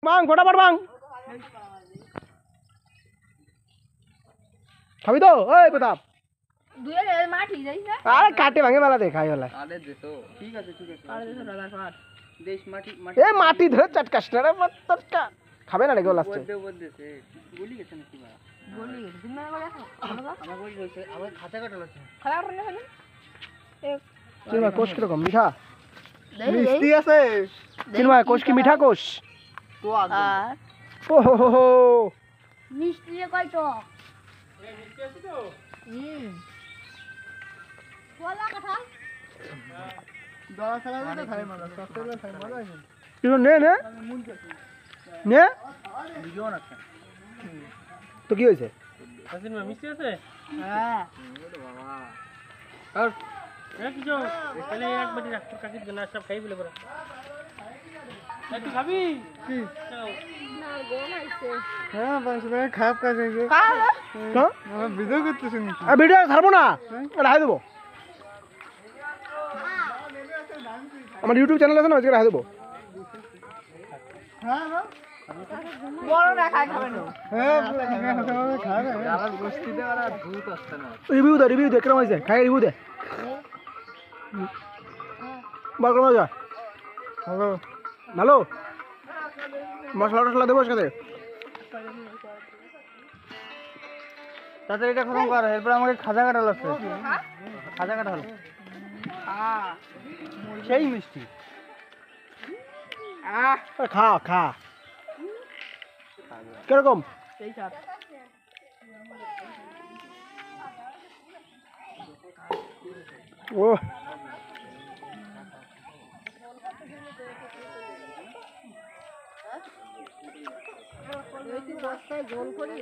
বাং ফটাফট বাং খাবি তো ওই প্রতাপ মাটি যাই না আরে কাটে ভাঙে মেলা দে খাই হলা আরে দেছো ঠিক আছে আরে দেখো দাদা কাট দেশ মাটি এ মাটি ধরে চটকাস না রে চটকা খাবে না রে গো লাস্টে বলতেছে বলি গেছে নাকি বা বলি তুমি না করে দেখো আমার বলি হইছে আমার খাতা কাটা লাগছে খারাপ করে না এক চিনমা কোষ কি রকম মিঠা মিষ্টি আছে চিনমা কোষ কি মিঠা কোষ তো আগে আর ও হো হো হো মিষ্টি রে কয় তো এই মিষ্টি আছে তো বলা কথা দলা খেলা তো খাই মজা সস্তা খাই মজা আছে কিন্তু নে নে নে ভিডিও না তো কি হয়েছে আসিন মিষ্টি আছে হ্যাঁ বাবা আর এ কি যাও তাহলে এক বাটি রাখ তোর কাকির জন্য সব খাই বলে বড় তুই খাবি কি না গোল আইছে হ্যাঁ বাস ভাই খারাপ কাজ হয়েছে তো আমার ভিডিও করতেছেন ভিডিও ছাড়বো না রাখা দেবো আমার ইউটিউব চ্যানেল আছে না আজকে রাখা দেবো হ্যাঁ বড় না খাই খাবে না হ্যাঁ খাবে যারা বস্তিতে ওরা ভূত আসছে না রিভিউ দে কেমন হয়েছে খাই রিভিউ দে বার কেমন যা হ্যালো ভালো মশলা টসলা দেবো সাথে তাড়াতাড়ি এটা খতম কর এরপর আমাকে খাজা কাটা লাগছে খাজা কাটা হলো সেই মিষ্টি খা খা কিরকম এই চাপ ও বস্তায় জল করে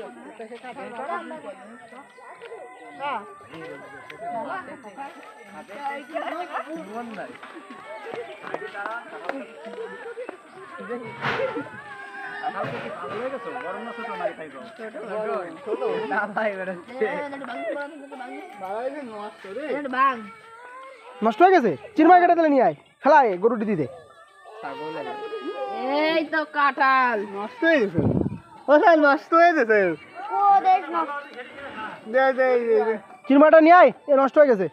নষ্ট হয়ে গেছে চিনমা কেটে দিলে নিয়ে আয় খেলায় গরু দিতে এই তো কাঁঠাল নষ্ট হয়ে গেছে ওখানে নষ্ট হয়ে গেছে ও দেখ না দে দে দে চিনমাটা নিয়ে আয় এ নষ্ট হয়ে গেছে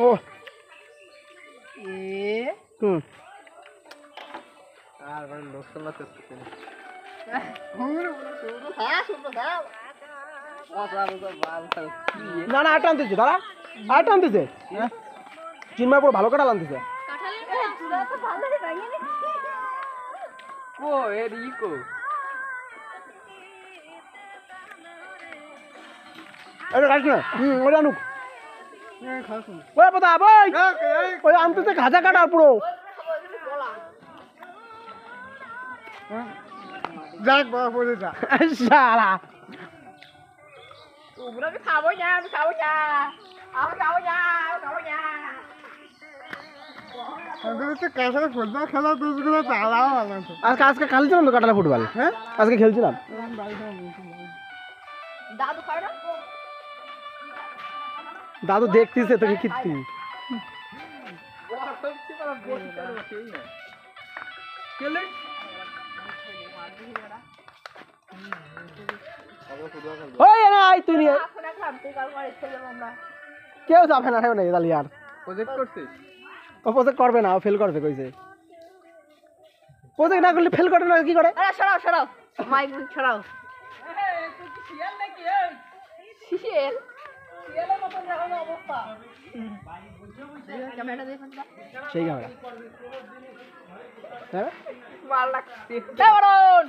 ও হুম আর মানে লোকসান না করতেছে না না আটা আনতেছে দাদা আটা আনতেছে চিনমা পুরো ভালো কাটা আনতেছে ও এর ইকো এটা খাস না ওটা আনুক খাসুন ওই পতা ওই ওই আনতেছে খাজা কাটা পুরো যাক বাবা পড়ে যা শালা আমি খাবো না আমি খাবো না আমি খাবো না খাবো না আমাদের তো কাঁসারে ফুটবল খেলা তুই চালাও ভালো তো আজকে খেলছিলাম তো কাটালা ফুটবল হ্যাঁ আজকে খেলছিলাম দাদু খায় না দাদু দেখতিছে তোকে কীর্তি ওই না আই তুই নিয়ে কেউ যাবে না না তাহলে আর প্রজেক্ট করছিস ও প্রজেক্ট করবে না ও ফেল করবে কইছে প্রজেক্ট না করলে ফেল করে না কি করে আরে সরাও সরাও মাইক সরাও শিয়াল শিয়ালের মতন দেখো অবস্থা ক্যামেরাটা দেখুন সেই ক্যামেরা হ্যাঁ ভালো লাগছে দারুন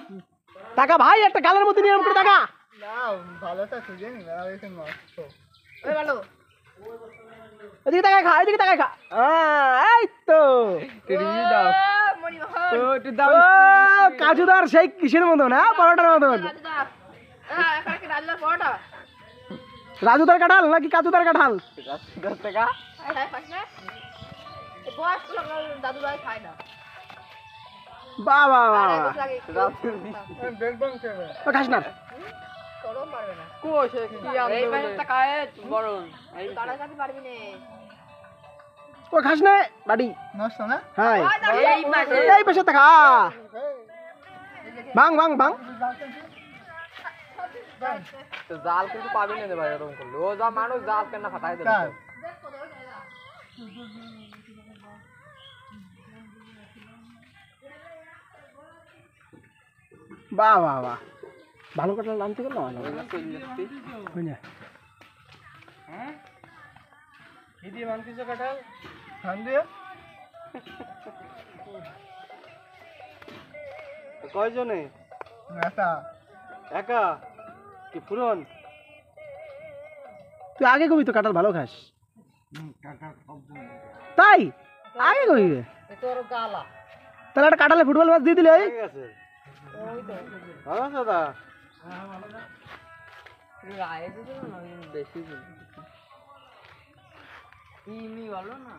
টাকা ভাই একটা গালের মধ্যে নিয়ে করে টাকা না ভালোটা খুঁজে নি আর এসে নষ্ট ওই ভালো এদিকে টাকা খা এদিকে টাকা খা এই তো রিভিউ দাও মনি মোহন তো একটু দাও ও কাজুদার সেই কিসের মতো না পরোটার মতো রাজুদা এখানে কি রাজুদার পরোটা রাজুদার কাঁঠাল নাকি কাজুদার কাঁঠাল 10 টাকা এই পাস না বয়স দাদু ভাই খায় না বাহ বাহ বাহ বাহ। ও খাস না এই পাশেরটা খায় বরং কাটা কাটি পারবি না ও খাস না বাড়ি নষ্ট না হাই এই পাশে এই পাশে তা খা ভাঙ ভাঙ ভাঙ জাল কিন্তু পাবি না রে ভাই এরকম করলে ও যা মানুষ জাল কেন ফাটাই দেবে বাহ বাহ বাহ ভালো কাটা আনতে গেল না হই না কি দিয়ে মানতিছো কাঁঠাল ধান দিয়ে কয়জনে এটা একা কি পুরন তুই আগে কবি তো কাটাল ভালো খাস তাই আগে কবি তোর গালা তাহলে একটা কাটালে ফুটবল ম্যাচ দিয়ে দিলে ঠিক আছে ভালো আছো দা রায় দিছিল না বেশি দিল ইনি বলো না